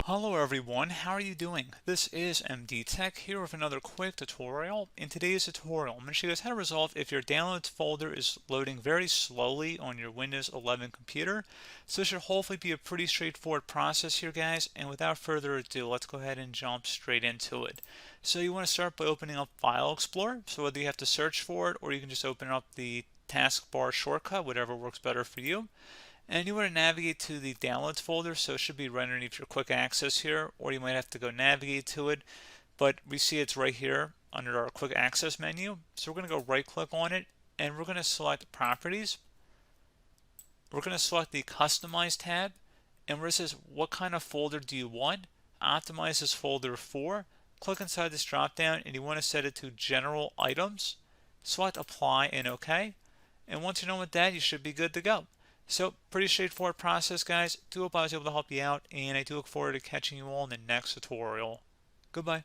Hello everyone, how are you doing? This is MD Tech here with another quick tutorial. In today's tutorial, I'm going to show you guys how to resolve if your downloads folder is loading very slowly on your Windows 11 computer. So this should hopefully be a pretty straightforward process here, guys. And without further ado, let's go ahead and jump straight into it. So you want to start by opening up File Explorer. So whether you have to search for it or you can just open up the taskbar shortcut, whatever works better for you. And you want to navigate to the downloads folder, so it should be right underneath your quick access here, or you might have to go navigate to it, but we see it's right here under our quick access menu. So we're going to go right click on it and we're going to select properties. We're going to select the customize tab, and where it says what kind of folder do you want, optimize this folder for, click inside this drop down and you want to set it to general items. Select apply and OK, and once you're done with that, you should be good to go. So pretty straightforward process, guys. Do hope I was able to help you out, and I do look forward to catching you all in the next tutorial. Goodbye.